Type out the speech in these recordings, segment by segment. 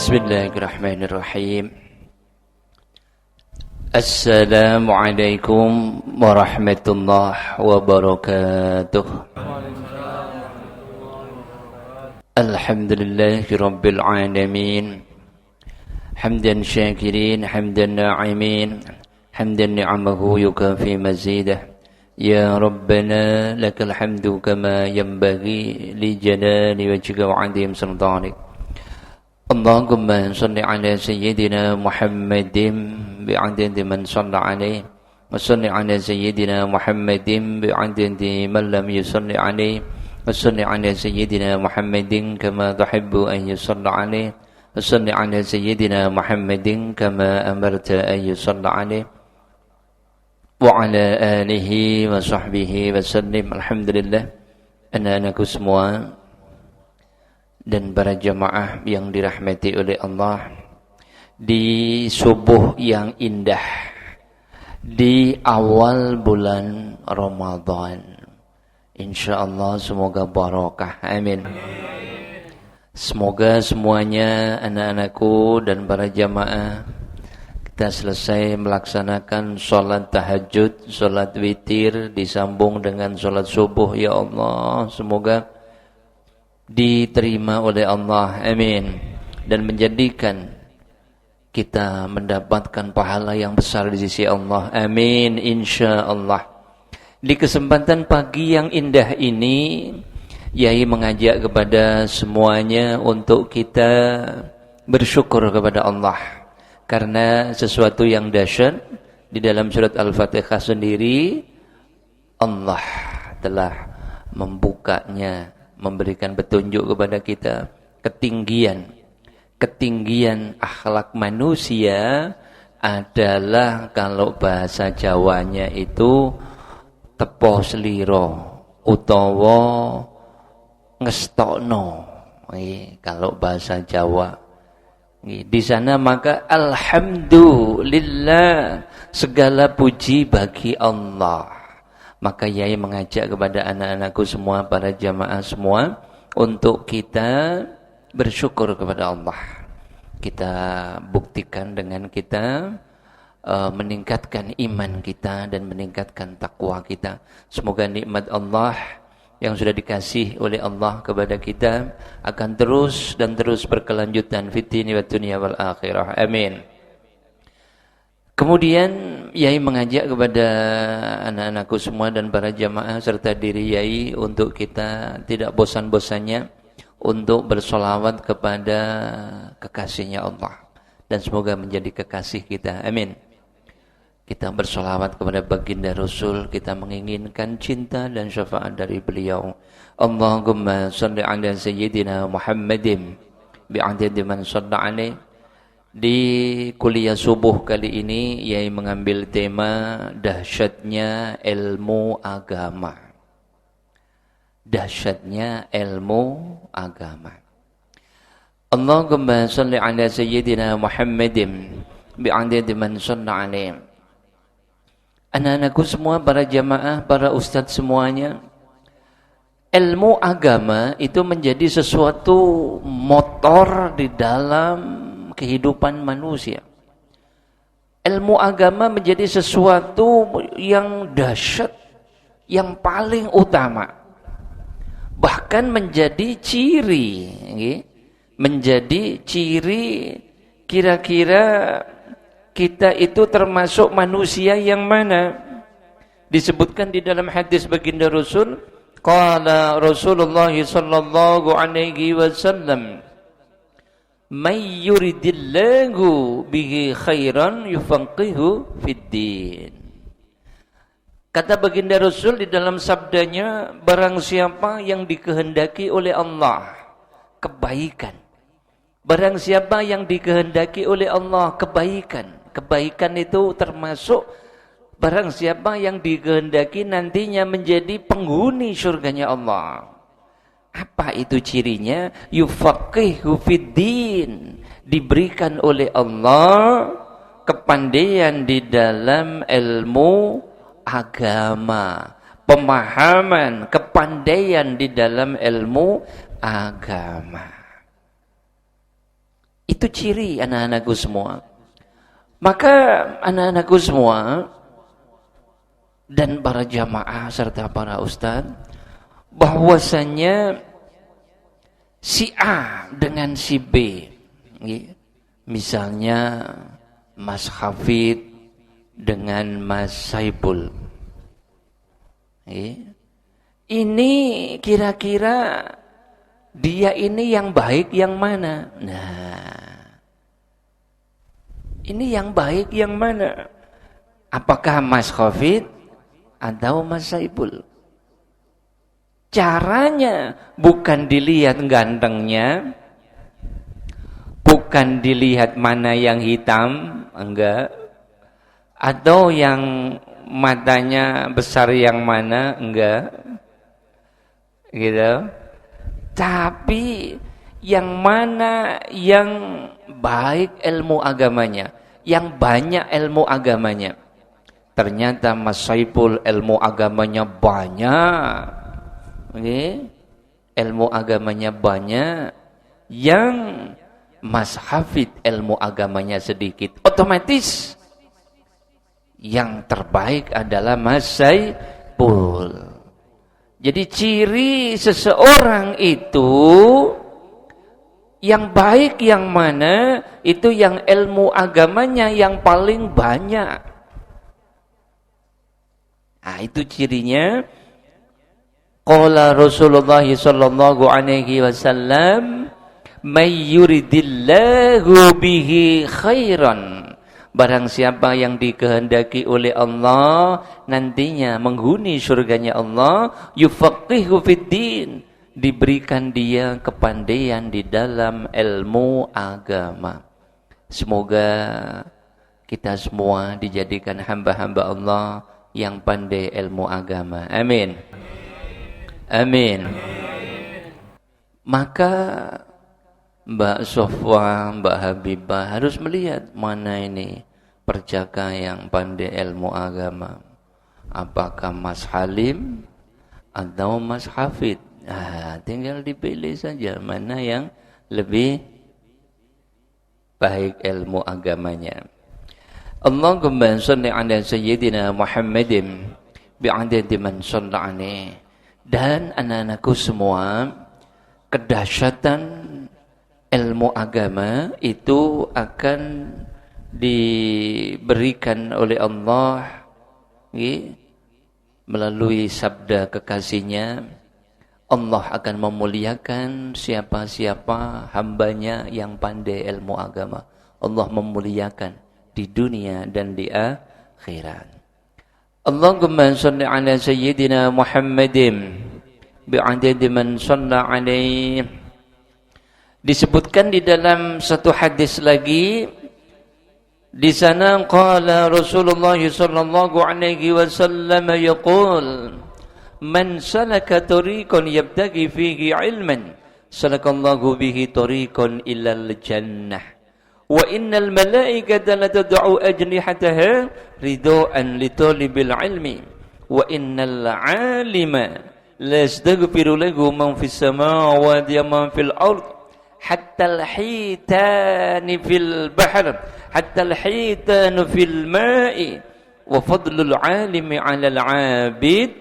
Bismillahirrahmanirrahim. Assalamualaikum warahmatullahi wabarakatuh. Alhamdulillahi rabbil alamin. Hamdan syakirin, hamdan na'imin, hamdan ni'amahu yukafi mazidah. Ya Rabbana lakal hamdu kama yanbaghi li jalali wajhika wa 'azim sultanik. Allahumma salli ala sayyidina Muhammadin bi'adadi man salla alaih wa salli ala sayyidina Muhammadin bi'adadi man lam yusalli alaih wa salli ala sayyidina Muhammadin kama tuhibbu an yusalla alaih wa salli ala sayyidina Muhammadin kama amarta an yusalla alaih wa ala alihi wa sahbihi wa sallim. Alhamdulillah, anak-anakku semua dan para jamaah yang dirahmati oleh Allah, di subuh yang indah di awal bulan Ramadan, insyaallah semoga barokah, amin. Semoga semuanya, anak-anakku dan para jamaah, kita selesai melaksanakan sholat tahajud, sholat witir disambung dengan sholat subuh. Ya Allah, semoga diterima oleh Allah, amin, dan menjadikan kita mendapatkan pahala yang besar di sisi Allah, amin, insyaallah. Di kesempatan pagi yang indah ini, Yai mengajak kepada semuanya untuk kita bersyukur kepada Allah, karena sesuatu yang dahsyat di dalam surat Al-Fatihah sendiri, Allah telah membukanya, memberikan petunjuk kepada kita ketinggian akhlak manusia adalah, kalau bahasa Jawanya itu tepo sliro utawa ngestokno, kalau bahasa Jawa. Di sana maka alhamdulillah, segala puji bagi Allah. Maka Yai mengajak kepada anak-anakku semua, para jamaah semua, untuk kita bersyukur kepada Allah. Kita buktikan dengan kita meningkatkan iman kita dan meningkatkan takwa kita. Semoga nikmat Allah yang sudah dikasih oleh Allah kepada kita akan terus dan terus berkelanjutan fid dini wad dunya wal akhirah, amin. Kemudian Yai mengajak kepada anak-anakku semua dan para jamaah serta diri Yai untuk kita tidak bosan-bosannya untuk bersolawat kepada kekasihnya Allah, dan semoga menjadi kekasih kita, amin. Kita bersolawat kepada baginda Rasul, kita menginginkan cinta dan syafaat dari beliau. Allahumma salli ala sayyidina Muhammadin bi'adadi man shalla alaih. Di kuliah subuh kali ini Yai mengambil tema dahsyatnya ilmu agama. Dahsyatnya ilmu agama. Allahumma salli ala sayyidina Muhammadin bi'adadi man shalla alaih. Anak-anakku semua, para jamaah, para ustadz semuanya, ilmu agama itu menjadi sesuatu motor di dalam kehidupan manusia. Ilmu agama menjadi sesuatu yang dahsyat, yang paling utama, bahkan menjadi ciri, kira-kira kita itu termasuk manusia yang mana. Disebutkan di dalam hadis baginda Rasul, qala Rasulullah sallallahu alaihi wasallam, may yuridillahu bihi khairan yufaqihu fid din. Kata baginda Rasul di dalam sabdanya, barang siapa yang dikehendaki oleh Allah kebaikan, barang siapa yang dikehendaki oleh Allah kebaikan, kebaikan itu termasuk barang siapa yang dikehendaki nantinya menjadi penghuni surganya Allah. Apa itu cirinya? Yufaqihu fid din, diberikan oleh Allah kepandaian di dalam ilmu agama, pemahaman, kepandaian di dalam ilmu agama. Itu Itu ciri anak-anakku semua. Maka anak-anakku semua dan para jamaah serta para ustaz, bahwasanya si A dengan si B, misalnya Mas Hafid dengan Mas Saipul, ini kira-kira dia ini yang baik yang mana? Nah, ini yang baik yang mana? Apakah Mas Hafid atau Mas Saipul? Caranya bukan dilihat gantengnya, bukan dilihat mana yang hitam, enggak, atau yang matanya besar yang mana, enggak, gitu. Tapi yang mana yang baik ilmu agamanya, yang banyak ilmu agamanya. Ternyata Mas Saipul ilmu agamanya banyak. Ilmu agamanya banyak, yang Mas Hafid ilmu agamanya sedikit. Otomatis yang terbaik adalah Mas Saipul. Jadi ciri seseorang itu yang baik yang mana, itu yang ilmu agamanya yang paling banyak. Nah, itu cirinya. Qala Rasulullah sallallahu alaihi wasallam, may yuridillahu bihi khairan. Barang siapa yang dikehendaki oleh Allah nantinya menghuni surganya Allah, yufaqihu fiddin, diberikan dia kepandaian di dalam ilmu agama. Semoga kita semua dijadikan hamba-hamba Allah yang pandai ilmu agama. Amin. Amin. Maka Mbak Sofwa, Mbak Habibah harus melihat mana ini perjaka yang pandai ilmu agama. Apakah Mas Halim atau Mas Hafid? Tinggal dipilih saja mana yang lebih baik ilmu agamanya. Allahumma shalli ala sayyidina Muhammadin bi'adadi man shalla alaihi. Dan anak-anakku semua, kedahsyatan ilmu agama itu akan diberikan oleh Allah melalui sabda kekasihnya. Allah akan memuliakan siapa-siapa hambanya yang pandai ilmu agama. Allah memuliakan di dunia dan di akhirat. Allahumma salli ala sayyidina Muhammadin bi'adadi man shalla alaihi. Disebutkan di dalam satu hadis lagi, di sana qala Rasulullah sallallahu alaihi wasallam yaqul, man salaka tariqan yabtaghi fihi ilman salakallahu bihi tariqan ilal jannah. Wa innal malaikata la tad'u ajnihataha ridaan li talibil ilmi wa innal 'alima la yastaghfiru lahu man fis samawati wa man fil ard hatta al-hitan fil bahr hatta al-hitan fil ma'i wa fadlul 'alimi 'ala al-'abid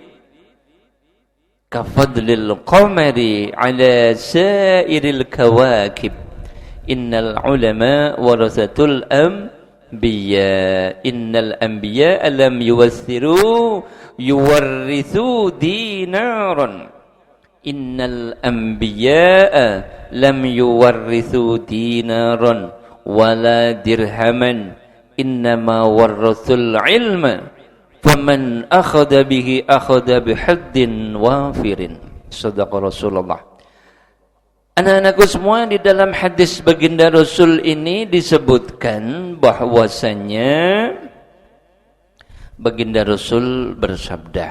ka fadlil qamari 'ala sa'iril kawakib. Innal ulama warasatul anbiya. Innal anbiya lam yuwarrithu dinaran. Innal anbiya lam yuwarrithu dinaran wala dirhaman. Innama warathul ilma. Faman akhadha bihi akhadha bihaddin wafirin. Shadaqa Rasulullah. Anak-anakku semua, di dalam hadis baginda Rasul ini disebutkan bahwasannya baginda Rasul bersabda,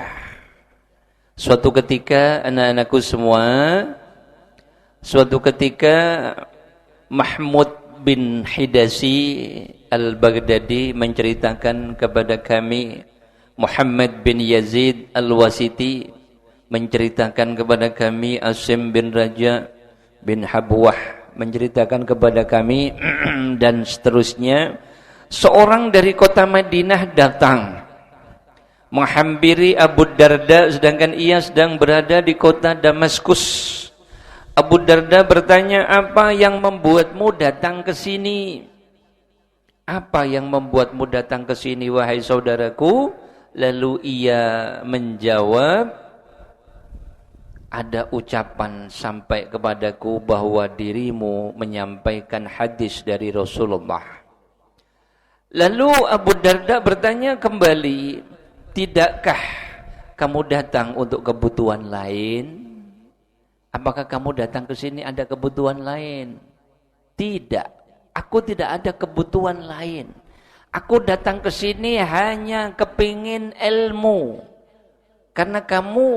suatu ketika anak-anakku semua, suatu ketika Mahmud bin Hidasi al-Baghdadi menceritakan kepada kami, Muhammad bin Yazid al-Wasiti menceritakan kepada kami, Asim bin Raja bin Habwah menceritakan kepada kami dan seterusnya, seorang dari kota Madinah datang menghampiri Abu Darda sedangkan ia sedang berada di kota Damaskus. Abu Darda bertanya, apa yang membuatmu datang ke sini? Apa yang membuatmu datang ke sini wahai saudaraku? Lalu ia menjawab, ada ucapan sampai kepadaku bahwa dirimu menyampaikan hadis dari Rasulullah. Lalu Abu Darda bertanya kembali, tidakkah kamu datang untuk kebutuhan lain? Apakah kamu datang ke sini ada kebutuhan lain? Tidak, aku tidak ada kebutuhan lain. Aku datang ke sini hanya kepingin ilmu. Karena kamu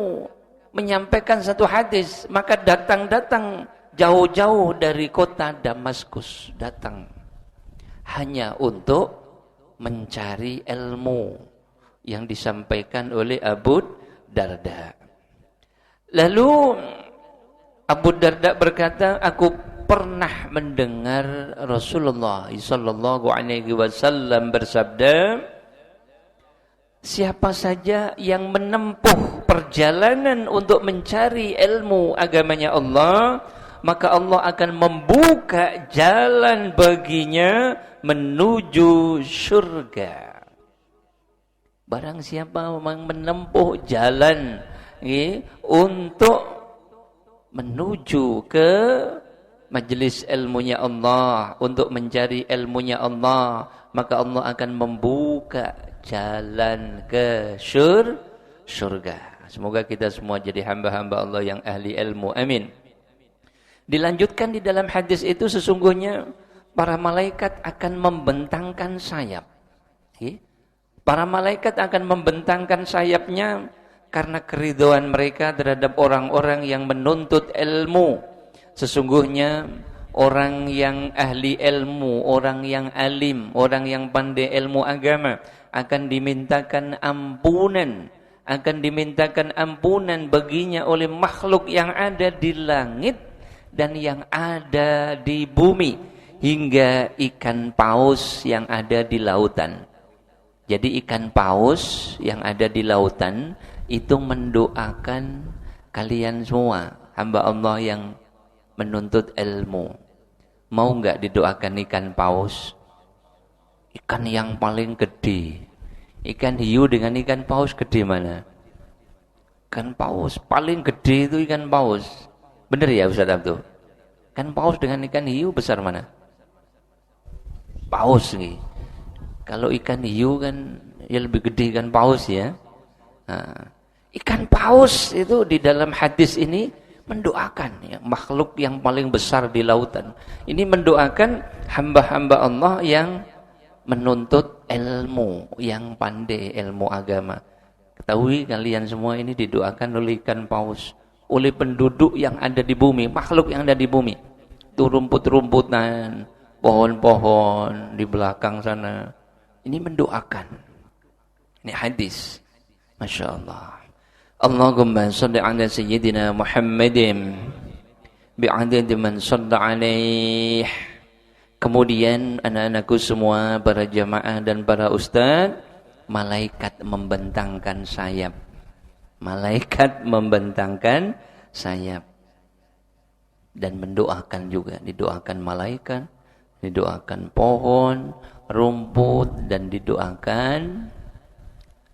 menyampaikan satu hadis, maka datang jauh-jauh dari kota Damaskus, datang hanya untuk mencari ilmu yang disampaikan oleh Abu Darda. Lalu Abu Darda berkata, aku pernah mendengar Rasulullah sallallahu alaihi wasallam bersabda, siapa saja yang menempuh perjalanan untuk mencari ilmu agamanya Allah, maka Allah akan membuka jalan baginya menuju surga. Barang siapa memang menempuh jalan untuk menuju ke majelis ilmunya Allah, untuk mencari ilmunya Allah, maka Allah akan membuka jalan ke surga. Semoga kita semua jadi hamba-hamba Allah yang ahli ilmu. Amin. Dilanjutkan di dalam hadis itu, sesungguhnya para malaikat akan membentangkan sayap. Para malaikat akan membentangkan sayapnya karena keridhaan mereka terhadap orang-orang yang menuntut ilmu. Sesungguhnya orang yang ahli ilmu, orang yang alim, orang yang pandai ilmu agama akan dimintakan ampunan, baginya oleh makhluk yang ada di langit dan yang ada di bumi, hingga ikan paus yang ada di lautan. Jadi ikan paus yang ada di lautan itu mendoakan kalian semua, hamba Allah yang menuntut ilmu. Mau enggak didoakan ikan paus? Ikan yang paling gede. Ikan hiu dengan ikan paus gede mana? Ikan paus paling gede itu ikan paus. Benar ya Ustaz Abdul? Ikan paus dengan ikan hiu besar mana? Paus nih. Kalau ikan hiu kan ya lebih gede ikan paus ya. Nah, ikan paus itu di dalam hadis ini mendoakan ya, makhluk yang paling besar di lautan. Ini mendoakan hamba-hamba Allah yang menuntut ilmu, yang pandai ilmu agama. Ketahui kalian semua ini didoakan oleh ikan paus, oleh penduduk yang ada di bumi, makhluk yang ada di bumi. Itu rumput-rumputan, pohon-pohon di belakang sana. Ini mendoakan. Ini hadis. Masya Allah. Allahumma salli ala sayyidina Muhammadin bi'adad man salla alaih. Kemudian anak-anakku semua, para jamaah dan para ustaz, malaikat membentangkan sayap. Malaikat membentangkan sayap. Dan mendoakan juga. Didoakan malaikat, didoakan pohon, rumput, dan didoakan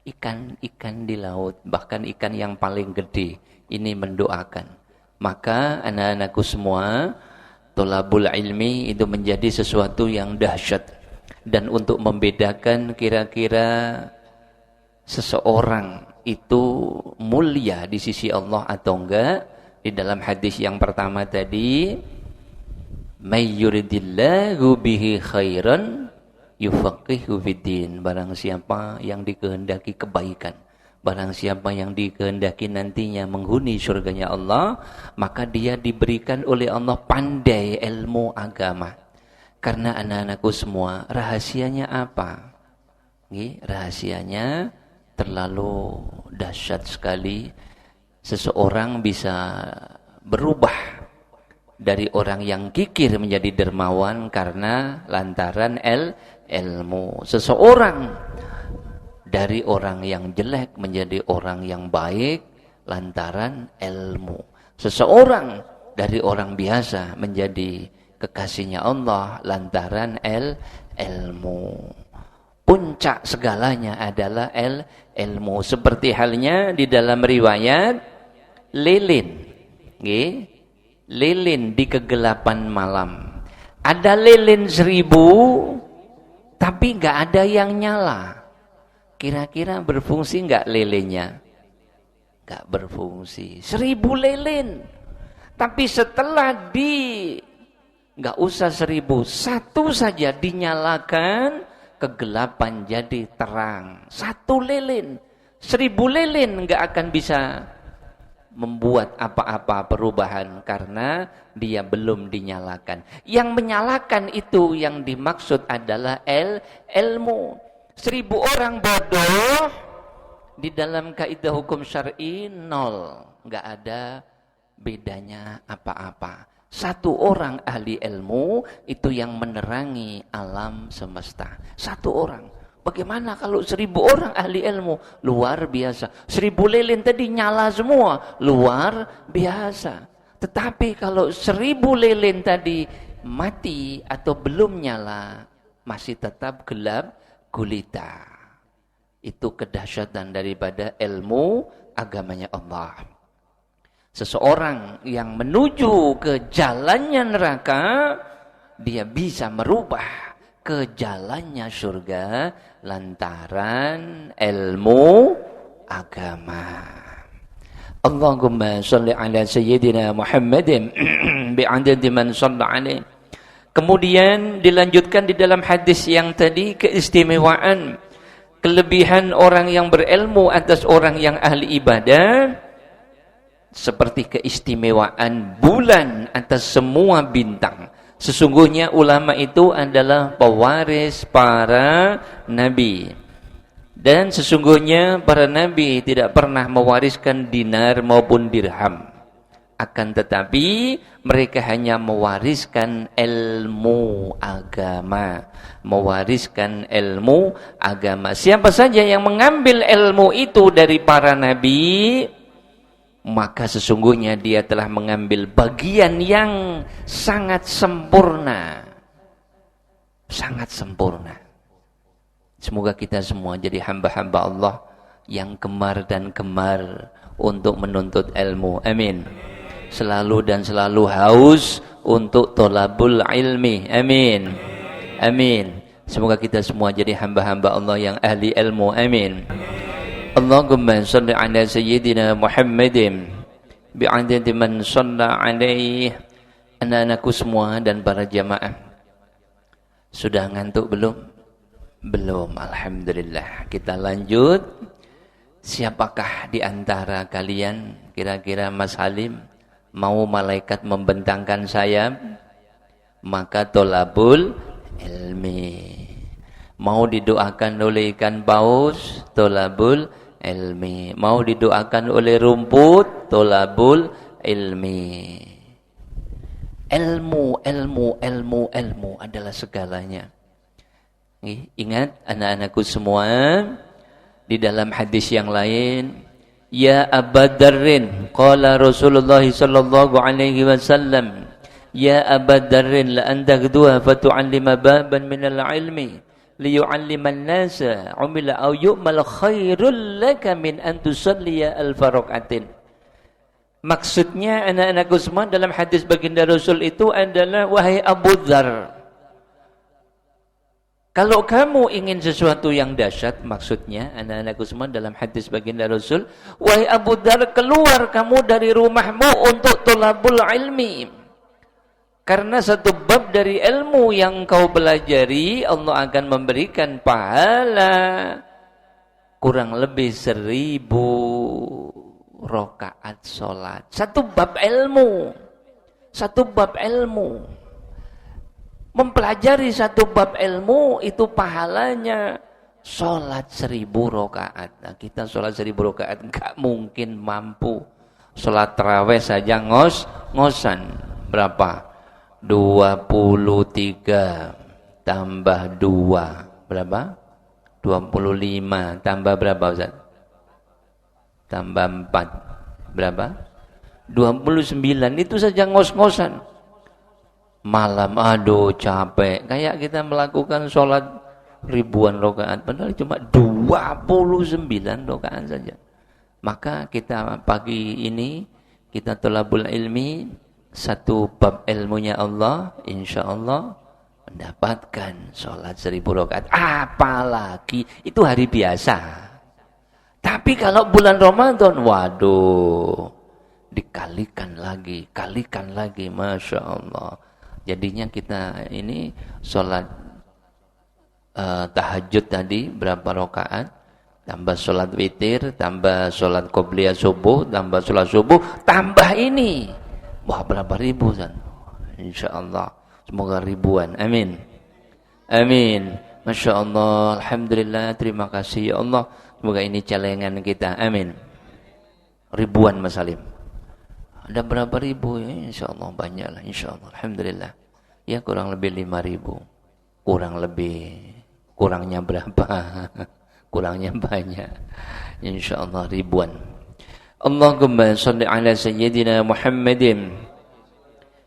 ikan-ikan di laut, bahkan ikan yang paling gede ini mendoakan. Maka anak-anakku semua, tholabul ilmi itu menjadi sesuatu yang dahsyat. Dan untuk membedakan kira-kira seseorang itu mulia di sisi Allah atau enggak, di dalam hadis yang pertama tadi, may yuridillahu bihi khairan yufaqihu fiddin. Barang siapa yang dikehendaki kebaikan, barang siapa yang dikehendaki nantinya menghuni surganya Allah, maka dia diberikan oleh Allah pandai ilmu agama. Karena anak-anakku semua, rahasianya apa? Rahasianya terlalu dahsyat sekali. Seseorang bisa berubah dari orang yang kikir menjadi dermawan karena lantaran ilmu. Seseorang dari orang yang jelek menjadi orang yang baik lantaran ilmu. Seseorang dari orang biasa menjadi kekasihnya Allah lantaran ilmu. Puncak segalanya adalah ilmu. Seperti halnya di dalam riwayat lilin. Lilin di kegelapan malam. Ada lilin 1000, tapi nggak ada yang nyala. Kira-kira berfungsi nggak lilinnya? Nggak berfungsi. 1000 lilin. Tapi setelah nggak usah 1000, satu saja dinyalakan, kegelapan jadi terang. 1 lilin, 1000 lilin nggak akan bisa membuat apa-apa perubahan karena dia belum dinyalakan. Yang menyalakan itu yang dimaksud adalah ilmu. 1000 orang bodoh di dalam kaidah hukum syar'i 0, nggak ada bedanya apa-apa. 1 orang ahli ilmu itu yang menerangi alam semesta. 1 orang. Bagaimana kalau 1000 orang ahli ilmu? Luar biasa. 1000 lilin tadi nyala semua. Luar biasa. Tetapi kalau 1000 lilin tadi mati atau belum nyala, masih tetap gelap gulita. Itu kedahsyatan daripada ilmu agamanya Allah. Seseorang yang menuju ke jalannya neraka, dia bisa merubah ke jalannya surga lantaran ilmu agama. Allahumma sholli ala sayyidina Muhammadin bi'adadi man shalla alaih. Kemudian dilanjutkan di dalam hadis yang tadi keistimewaan, kelebihan orang yang berilmu atas orang yang ahli ibadah. Seperti keistimewaan bulan atas semua bintang. Sesungguhnya ulama itu adalah pewaris para nabi. Dan sesungguhnya para nabi tidak pernah mewariskan dinar maupun dirham. Akan tetapi mereka hanya mewariskan ilmu agama. Mewariskan ilmu agama. Siapa saja yang mengambil ilmu itu dari para nabi, maka sesungguhnya dia telah mengambil bagian yang sangat sempurna. Sangat sempurna. Semoga kita semua jadi hamba-hamba Allah yang gemar dan gemar untuk menuntut ilmu. Amin. Selalu dan selalu haus untuk tolabul ilmi. Amin. Amin. Semoga kita semua jadi hamba-hamba Allah yang ahli ilmu. Amin. Allahumma salli ala sayyidina Muhammadin bi'adadi man shalla alaih. Anak-anakku semua dan para jamaah, sudah ngantuk belum? Belum, alhamdulillah. Kita lanjut. Siapakah di antara kalian, kira-kira Mas Halim, mau malaikat membentangkan sayap? Maka tolabul ilmi. Mau didoakan oleh ikan paus, tolabul ilmi. Mau didoakan oleh rumput, tolabul ilmi. Ilmu adalah segalanya. Ingat anak-anakku semua, di dalam hadis yang lain, ya Aba Darrin, qala Rasulullah sallallahu alaihi wasallam, ya Aba Darrin la anta ghduha fatu'allima baban minal ilmi liyu'alliman nasa umila au yu'mal khairul laka min an tusalliya al-faraqatin. Maksudnya anak-anakku semua dalam hadis baginda Rasul itu adalah, wahai Abu Dzar, kalau kamu ingin sesuatu yang dahsyat, maksudnya anak-anakku semua dalam hadis baginda Rasul, wahai Abu Dzar, keluar kamu dari rumahmu untuk tolabul ilmi. Karena satu bab dari ilmu yang kau pelajari, Allah akan memberikan pahala kurang lebih 1000 rakaat sholat. Satu bab ilmu. Satu bab ilmu. Mempelajari satu bab ilmu itu pahalanya sholat 1000 rakaat. Nah, kita sholat 1000 rakaat enggak mungkin mampu. Sholat tarawih saja ngosan. berapa? 23 tambah 2 berapa? 25 tambah berapa Ustaz? Tambah 4 berapa? 29. Itu saja ngos-ngosan. Malam aduh capek, kayak kita melakukan sholat ribuan rakaat padahal cuma 29 rakaat saja. Maka kita pagi ini kita thalabul ilmi, satu bab ilmunya Allah, insyaallah mendapatkan sholat 1000 rakaat. Apalagi itu hari biasa. Tapi kalau bulan Ramadan, waduh, dikalikan lagi, masya Allah. Jadinya kita ini sholat tahajud tadi berapa rakaat, tambah sholat witir, tambah sholat qobliyah subuh, tambah sholat subuh, tambah ini, wah berapa ribu kan? Insya Allah, semoga ribuan, amin, amin, masya Allah, alhamdulillah, terima kasih ya Allah, semoga ini celengan kita, amin, ribuan Mas Salim. Ada berapa ribu ya? Insya Allah banyak lah, insya Allah, alhamdulillah. Ya kurang lebih 5.000, kurangnya berapa? Kurangnya banyak. Insya Allah ribuan. Allahumma salli ala sayyidina Muhammadin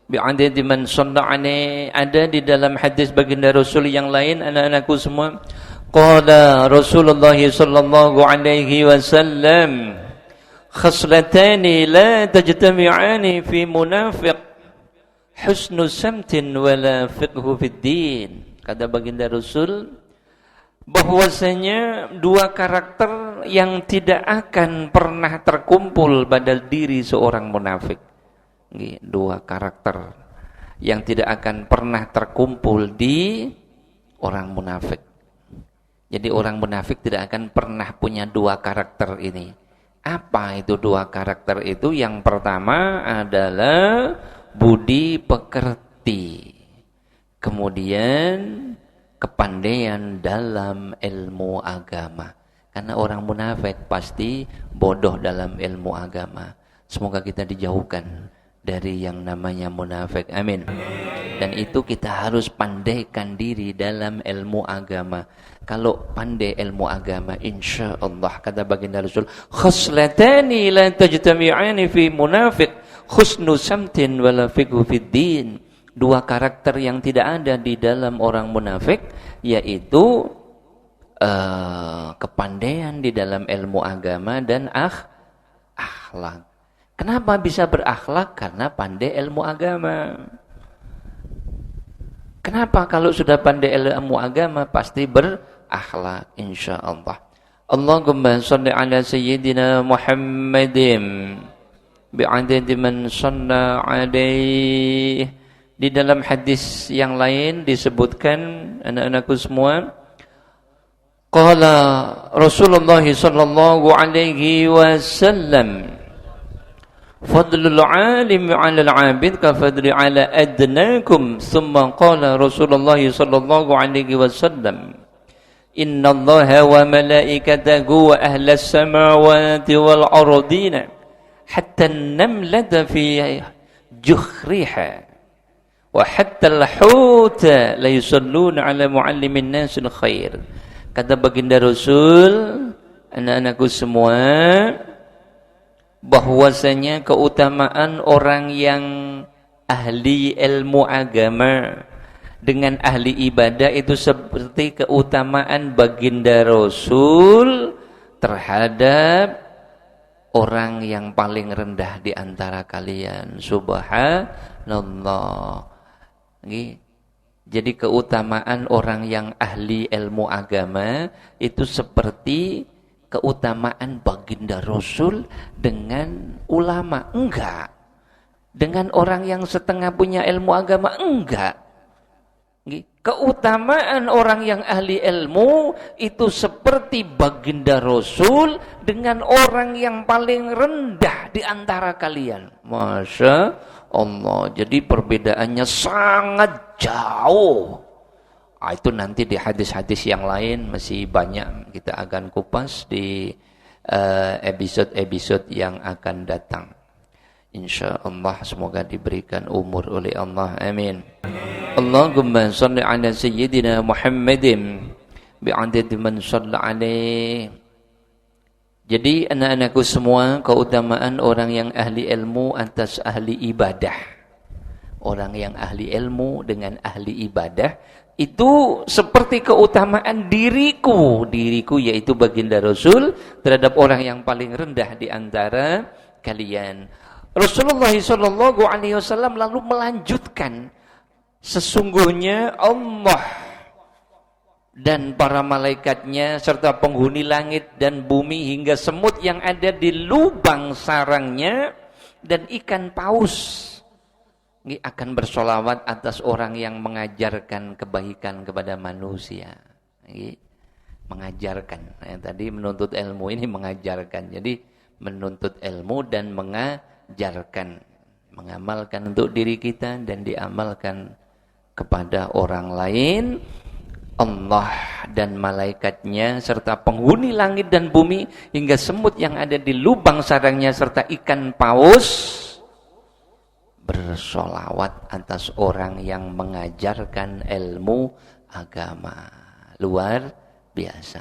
bi'adadi man shalla alaihi. Ada di dalam hadis baginda Rasul yang lain, anak-anakku semua. Qala Rasulullah sallallahu alaihi wasallam, khaslatani la tajtami'ani fi munafiq, husnu samtin wala fiqhu fid din. Kata baginda Rasul bahwasanya dua karakter yang tidak akan pernah terkumpul pada diri seorang munafik. Dua karakter yang tidak akan pernah terkumpul di orang munafik. Jadi orang munafik tidak akan pernah punya dua karakter ini. Apa itu dua karakter itu? Yang pertama adalah budi pekerti, kemudian kepandaian dalam ilmu agama. Karena orang munafik pasti bodoh dalam ilmu agama. Semoga kita dijauhkan dari yang namanya munafik, amin. Dan itu kita harus pandaikan diri dalam ilmu agama. Kalau pandai ilmu agama, insya Allah, kata baginda Rasul, khaslatani la tajtami'ani fi munafiq, husnu samtin wala fiqhu fid din. Dua karakter yang tidak ada di dalam orang munafik, yaitu kepandaian di dalam ilmu agama dan akhlak. Kenapa bisa berakhlak? Karena pandai ilmu agama. Kenapa kalau sudah pandai ilmu agama pasti berakhlak, insyaallah. Allahumma shalli ala sayyidina Muhammadin bi'adadi man shalla alaihi. Di dalam hadis yang lain disebutkan, anak-anakku semua, qala Rasulullah sallallahu alaihi wasallam, fadlul alim 'ala al-'abid ka fadli 'ala adnakum. Thumma qala Rasulullah sallallahu alaihi wasallam, innallaha wa malaikatahu wa ahlas samawati wal ardina hatta an-namlata fi juhriha wa hatta al-huta la yusalluna 'ala muallimin nasil khair. Kata baginda Rasul, anak-anakku semua, bahwasanya keutamaan orang yang ahli ilmu agama dengan ahli ibadah itu seperti keutamaan baginda Rasul terhadap orang yang paling rendah di antara kalian. Subhanallah. Jadi keutamaan orang yang ahli ilmu agama itu seperti keutamaan baginda Rasul dengan ulama. Enggak. Dengan orang yang setengah punya ilmu agama. Enggak. Keutamaan orang yang ahli ilmu itu seperti baginda Rasul dengan orang yang paling rendah di antara kalian. Masya Allah. Jadi perbedaannya sangat jauh. Itu nanti di hadis-hadis yang lain masih banyak kita akan kupas di episode-episode yang akan datang. insyaallah semoga diberikan umur oleh Allah, amin. Allahumma shalli ala sayyidina Muhammadin bi'adadi man shalla alaih. Jadi anak-anakku semua, keutamaan orang yang ahli ilmu atas ahli ibadah. Orang yang ahli ilmu dengan ahli ibadah itu seperti keutamaan diriku yaitu baginda Rasul terhadap orang yang paling rendah di antara kalian. Rasulullah sallallahu alaihi wasallam lalu melanjutkan, sesungguhnya Allah dan para malaikatnya serta penghuni langit dan bumi hingga semut yang ada di lubang sarangnya dan ikan paus ini akan bersolawat atas orang yang mengajarkan kebaikan kepada manusia. Ini mengajarkan. Tadi menuntut ilmu, ini mengajarkan. Jadi menuntut ilmu dan mengajarkan, mengamalkan untuk diri kita dan diamalkan kepada orang lain. Allah dan malaikatnya serta penghuni langit dan bumi hingga semut yang ada di lubang sarangnya serta ikan paus bersolawat atas orang yang mengajarkan ilmu agama. Luar biasa.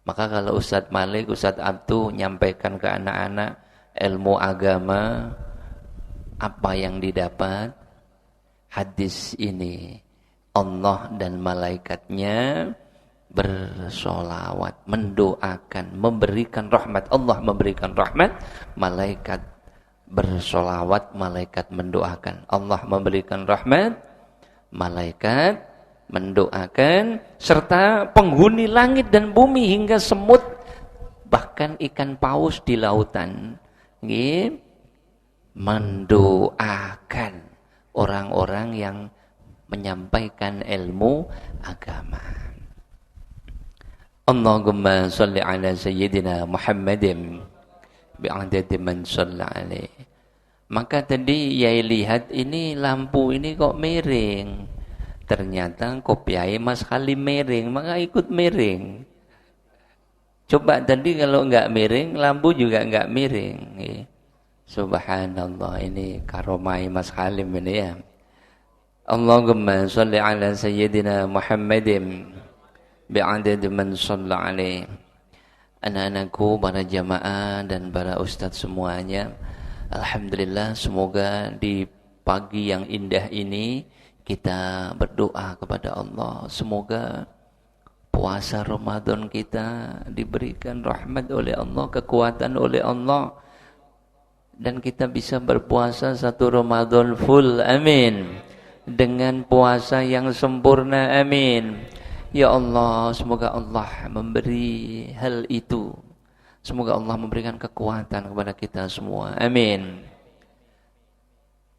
Maka kalau Ustadz Malik, Ustadz Abdu nyampaikan ke anak-anak ilmu agama, apa yang didapat? Hadis ini, Allah dan malaikatnya bersolawat, mendoakan, memberikan rahmat. Allah memberikan rahmat, malaikat bersolawat, malaikat mendoakan. Allah memberikan rahmat, malaikat mendoakan, serta penghuni langit dan bumi hingga semut, bahkan ikan paus di lautan, mendoakan orang-orang yang menyampaikan ilmu agama. Allahumma shalli ala sayyidina Muhammadin bi'adadi man shalla alaih. Maka tadi Yai lihat ini lampu ini kok miring. Ternyata kopiai Mas Halim miring, maka ikut miring. Coba tadi kalau enggak miring, lampu juga enggak miring. Subhanallah, ini karomai Mas Halim ini ya. Allahumma shalli ala sayyidina Muhammadin bi'adadi man shalla alaih. Anak-anakku, para jamaah dan para ustadz semuanya, alhamdulillah, semoga di pagi yang indah ini kita berdoa kepada Allah, semoga puasa Ramadan kita diberikan rahmat oleh Allah, kekuatan oleh Allah, dan kita bisa berpuasa satu Ramadan full, amin, dengan puasa yang sempurna, amin. Ya Allah, semoga Allah memberi hal itu. Semoga Allah memberikan kekuatan kepada kita semua. Amin.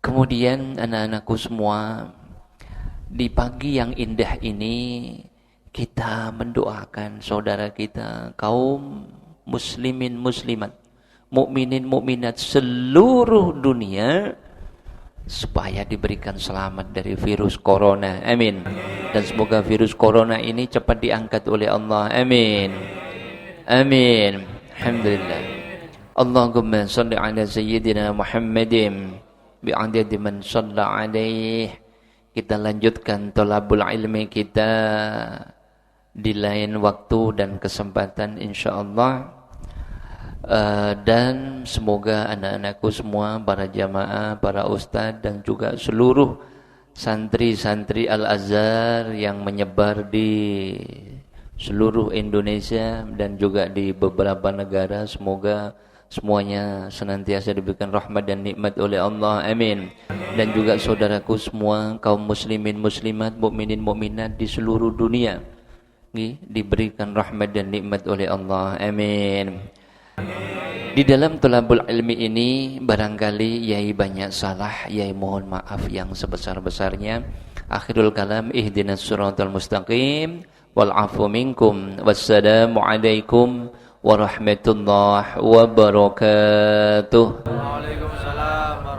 Kemudian anak-anakku semua, di pagi yang indah ini kita mendoakan saudara kita, kaum muslimin muslimat, mukminin mukminat seluruh dunia, supaya diberikan selamat dari virus corona, amin. Dan semoga virus corona ini cepat diangkat oleh Allah, amin, amin. Alhamdulillah. Allahumma shalli ala sayyidina Muhammadin bi'adadi man shalla alaih. Kita lanjutkan thalabul ilmi kita di lain waktu dan kesempatan insyaallah. Dan semoga anak-anakku semua, para jamaah, para ustadz dan juga seluruh santri-santri Al-Azhar yang menyebar di seluruh Indonesia dan juga di beberapa negara, semoga semuanya senantiasa diberikan rahmat dan nikmat oleh Allah, amin. Dan juga saudaraku semua, kaum muslimin muslimat, mukminin mukminat di seluruh dunia diberikan rahmat dan nikmat oleh Allah, amin. Di dalam thalabul ilmi ini barangkali Yai banyak salah, Yai mohon maaf yang sebesar-besarnya. Akhirul kalam, ihdinas siratal mustaqim wal afu minkum. Wassalamu alaikum warahmatullahi wabarakatuh. Waalaikumsalam.